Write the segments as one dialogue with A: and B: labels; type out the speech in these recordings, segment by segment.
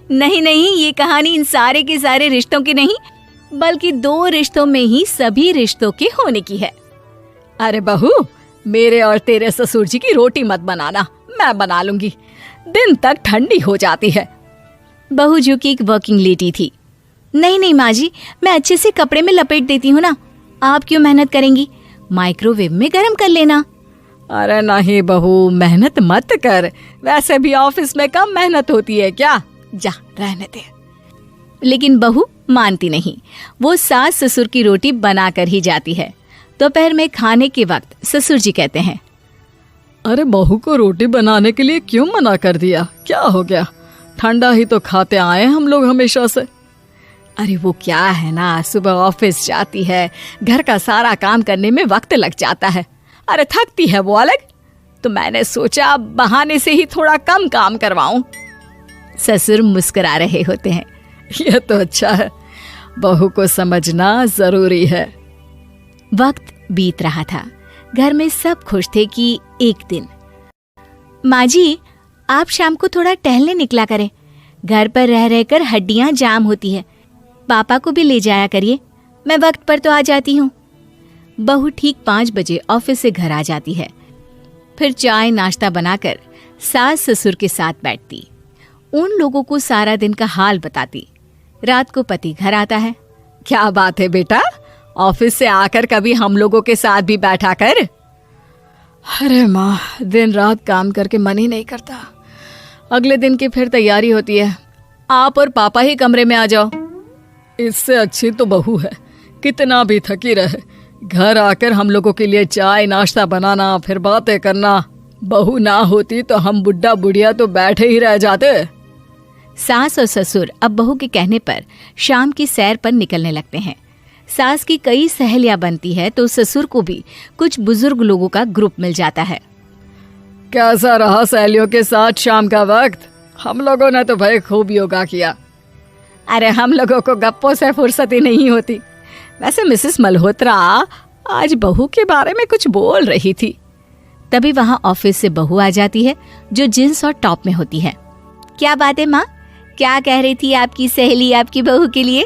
A: नहीं नहीं, ये कहानी इन सारे के सारे रिश्तों की नहीं, बल्कि 2 रिश्तों में ही सभी रिश्तों के होने की है।
B: अरे बहू, मेरे और तेरे ससुर जी की रोटी मत बनाना, मैं बना लूंगी, दिन तक ठंडी हो जाती है।
A: बहू जो कि एक वर्किंग लेडी थी। नहीं नहीं माँ जी, मैं अच्छे से कपड़े में लपेट देती हूँ ना, आप क्यों मेहनत करेंगी, माइक्रोवेव में गर्म कर लेना।
B: अरे नहीं बहू, मेहनत मत कर, वैसे भी ऑफिस में कम मेहनत होती है क्या, जा रहने दे।
A: लेकिन बहू मानती नहीं, वो सास ससुर की रोटी बना कर ही जाती है। दोपहर में खाने के वक्त ससुर जी कहते हैं,
B: अरे बहू को रोटी बनाने के लिए क्यों मना कर दिया, क्या हो गया, ठंडा ही तो खाते आए हम लोग हमेशा से। अरे वो क्या है ना, सुबह ऑफिस जाती है, घर का सारा काम करने में वक्त लग जाता है, अरे थकती है वो अलग, तो मैंने सोचा बहाने से ही थोड़ा कम काम करवाऊं।
A: ससुर मुस्कुरा रहे होते हैं।
B: ये तो अच्छा है, बहू को समझना जरूरी है।
A: वक्त बीत रहा था, घर में सब खुश थे कि एक दिन, माँ जी आप शाम को थोड़ा टहलने निकला करें, घर पर रह रहकर हड्डियां जाम होती है, पापा को भी ले जाया करिए, मैं वक्त पर तो आ जाती हूँ। बहू ठीक 5 बजे ऑफिस से घर आ जाती है। फिर चाय नाश्ता बनाकर सास ससुर के साथ बैठती, उन लोगों को सारा दिन का हाल बताती। रात को पति घर आता है।
B: क्या बात है बेटा, ऑफिस से आकर कभी हम लोगों के साथ भी बैठा कर। अरे माँ, दिन रात काम करके मन ही नहीं करता, अगले दिन की फिर तैयारी होती है, आप और पापा ही कमरे में आ जाओ। इससे अच्छी तो बहू है, कितना भी थकी रहे, घर आकर हम लोगों के लिए चाय नाश्ता बनाना, फिर बातें करना। बहू ना होती तो हम बुढ़ा बुढ़िया तो बैठे ही रह जाते।
A: सास और ससुर अब बहू के कहने पर शाम की सैर पर निकलने लगते हैं। सास की कई सहेलियां बनती है तो ससुर को भी कुछ बुजुर्ग लोगों का ग्रुप मिल जाता है।
B: कैसा रहा सहेलियों के साथ शाम का वक्त? हम लोगों ने तो भाई खूब योगा किया।
A: अरे हम लोगों को गप्पों से फुर्सत ही नहीं होती।
B: वैसे मिसेस मल्होत्रा आज बहू के बारे में कुछ बोल रही थी।
A: तभी वहाँ ऑफिस से बहू आ जाती है जो जींस और टॉप में होती है। क्या बात है माँ, क्या कह रही थी आपकी सहेली आपकी बहू के लिए?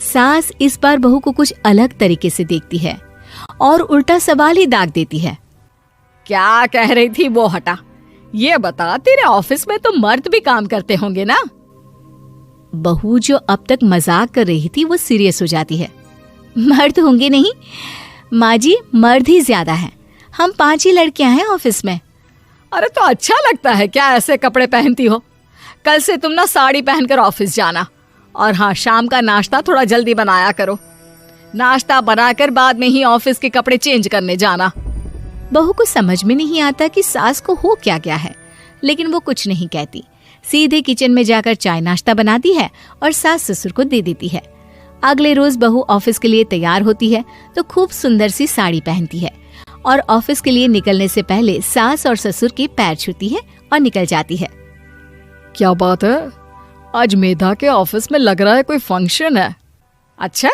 A: सास इस बार बहू को कुछ अलग तरीके से देखती है और उल्टा सवाल ही दाग देती है।
B: क्या कह रही थी वो हटा, ये बता, तेरे ऑफिस में तो मर्द भी काम करते होंगे ना?
A: बहू जो अब तक मजाक कर रही थी वो सीरियस हो जाती है। मर्द होंगे नहीं माँ जी, मर्द ही ज्यादा है, हम 5 ही लड़कियां हैं ऑफिस में।
B: अरे तो अच्छा लगता है क्या ऐसे कपड़े पहनती हो? कल से तुम ना साड़ी पहनकर ऑफिस जाना, और हाँ, शाम का नाश्ता थोड़ा जल्दी बनाया करो, नाश्ता बनाकर बाद में ही ऑफिस के कपड़े चेंज करने जाना।
A: बहू को समझ में नहीं आता कि सास को हो क्या गया है, लेकिन वो कुछ नहीं कहती, सीधे किचन में जाकर चाय नाश्ता बनाती है और सास ससुर को दे देती है। अगले रोज बहू ऑफिस के लिए तैयार होती है तो खूब सुंदर सी साड़ी पहनती है और ऑफिस के लिए निकलने से पहले सास और ससुर के पैर छूती है और निकल जाती है।
B: क्या बात है, आज मेधा के ऑफिस में लग रहा है कोई फंक्शन है। अच्छा,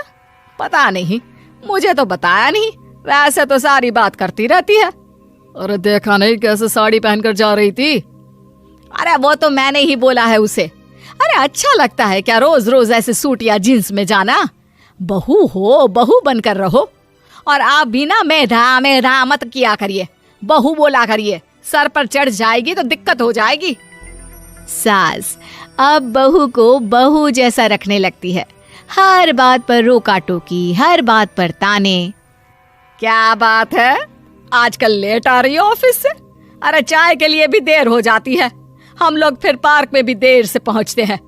B: पता नहीं, मुझे तो बताया नहीं, वैसे तो सारी बात करती रहती है। अरे देखा नहीं कैसे साड़ी पहनकर जा रही थी? अरे वो तो मैंने ही बोला है उसे। अरे अच्छा लगता है क्या रोज रोज ऐसे सूट या जींस में जाना? बहू हो, बहू बनकर रहो। और आप भी ना मेधा मेधा मत किया करिए, बहू बोला करिए, सर पर चढ़ जाएगी तो दिक्कत हो जाएगी।
A: सास अब बहू को बहू जैसा रखने लगती है, हर बात पर रोका टोकी, हर बात पर ताने।
B: क्या बात है, आजकल लेट आ रही है ऑफिस से? अरे चाय के लिए भी देर हो जाती है, हम लोग फिर पार्क में भी देर से पहुंचते हैं।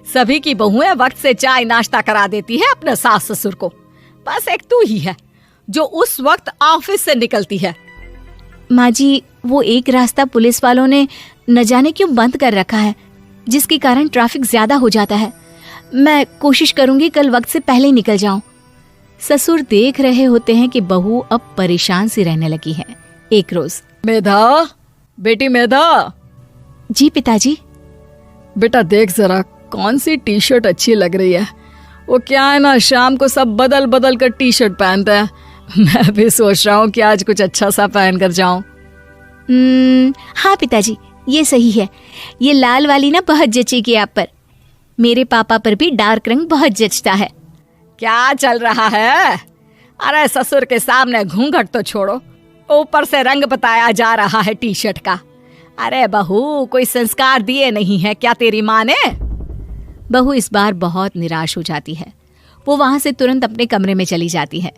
B: सभी की बहुएं वक्त से चाय नाश्ता करा देती है अपने सास ससुर को, बस एक तू ही है जो उस वक्त ऑफिस से निकलती है।
A: माँ जी, वो एक रास्ता पुलिस वालों ने न जाने क्यों बंद कर रखा है, जिसके कारण ट्रैफिक ज्यादा हो जाता है। मैं कोशिश करूंगी कल वक्त से पहले निकल जाऊं। ससुर देख रहे होते हैं कि बहू अब परेशान सी रहने लगी है। एक रोज,
B: मेधा, बेटी मेधा।
A: जी पिताजी।
B: बेटा देख जरा कौन सी टी शर्ट अच्छी लग रही है। वो क्या है ना, शाम को सब बदल बदल कर टी शर्ट पहनते हैं, मैं भी सोच रहा हूँ कि आज कुछ अच्छा सा पहन कर जाऊं।
A: हाँ पिताजी, ये सही है। ये लाल वाली ना बहुत जचेगी आप पर। मेरे पापा पर भी डार्क रंग बहुत जचता है।
B: क्या चल रहा है? अरे ससुर के सामने घूंघट तो छोड़ो, ऊपर से रंग बताया जा रहा है टी शर्ट का। अरे बहू, कोई संस्कार दिए नहीं है क्या तेरी माँ ने?
A: बहू इस बार बहुत निराश हो जाती है। वो वहां से तुरंत अपने कमरे में चली जाती है।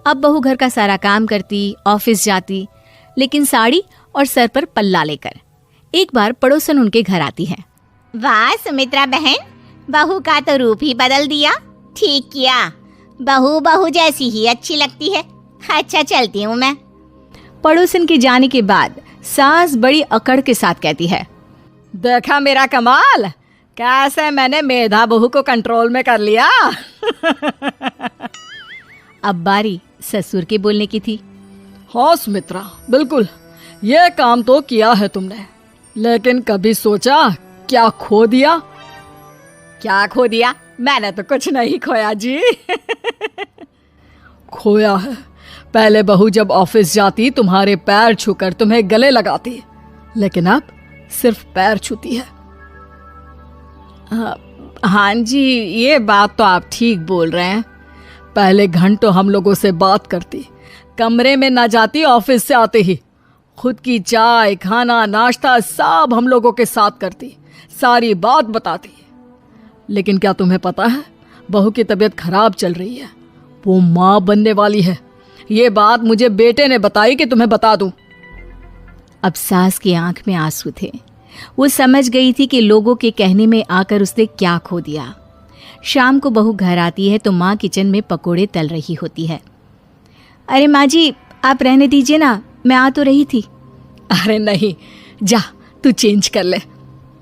A: अब बहू घर का सारा काम करती, ऑफिस जाती, लेकिन साड़ी और सर पर पल्ला लेकर। एक बार पड़ोसन उनके घर आती है।
C: वाह सुमित्रा बहन, बहू का तो रूप ही बदल दिया। ठीक किया, बहू बहू जैसी ही अच्छी लगती है। अच्छा चलती हूँ मैं।
A: पड़ोसन के जाने के बाद सास बड़ी अकड़ के साथ कहती है,
B: देखा मेरा कमाल, कैसे मैंने मेधा बहू को कंट्रोल में कर लिया।
A: अब बारी ससुर के बोलने की थी।
B: हाँ सुमित्रा, बिल्कुल ये काम तो किया है तुमने, लेकिन कभी सोचा क्या खो दिया? क्या खो दिया? मैंने तो कुछ नहीं खोया जी। खोया है, पहले बहू जब ऑफिस जाती तुम्हारे पैर छूकर तुम्हें गले लगाती, लेकिन अब सिर्फ पैर छूती है। हाँ जी, ये बात तो आप ठीक बोल रहे हैं। पहले घंटों हम लोगों से बात करती, कमरे में ना जाती, ऑफिस से आते ही खुद की चाय, खाना, नाश्ता सब हम लोगों के साथ करती, सारी बात बताती। लेकिन क्या तुम्हें पता है, बहू की तबीयत खराब चल रही है, वो माँ बनने वाली है। ये बात मुझे बेटे ने बताई कि तुम्हें बता दूं।
A: अब सास की आंख में आंसू थे। वो समझ गई थी कि लोगों के कहने में आकर उसने क्या खो दिया। शाम को बहू घर आती है तो माँ किचन में पकोड़े तल रही होती है। अरे माँ जी, आप रहने दीजिए ना, मैं आ तो रही थी।
B: अरे नहीं, जा तू चेंज कर ले,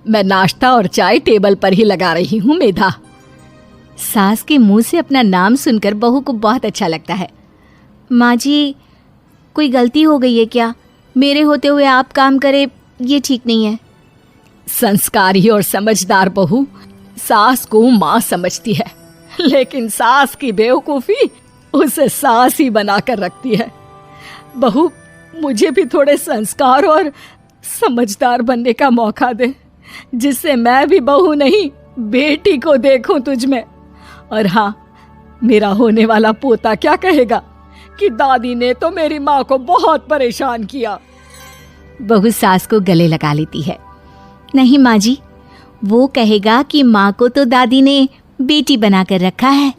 B: मैं नाश्ता और चाय टेबल पर ही लगा रही हूँ मेधा।
A: सास के मुंह से अपना नाम सुनकर बहू को बहुत अच्छा लगता है। माँ जी, कोई गलती हो गई है क्या? मेरे होते हुए आप काम करे, ये ठीक नहीं है।
B: संस्कारी और समझदार बहू सास को माँ समझती है, लेकिन सास की बेवकूफी उसे सास ही बनाकर रखती है। बहू, मुझे भी थोड़े संस्कार और समझदार बनने का मौका दे, जिससे मैं भी बहू नहीं बेटी को देखूं तुझ में। और हाँ, मेरा होने वाला पोता क्या कहेगा कि दादी ने तो मेरी माँ को बहुत परेशान किया।
A: बहू सास को गले लगा लेती है। नहीं माँ जी, वो कहेगा कि माँ को तो दादी ने बेटी बनाकर रखा है।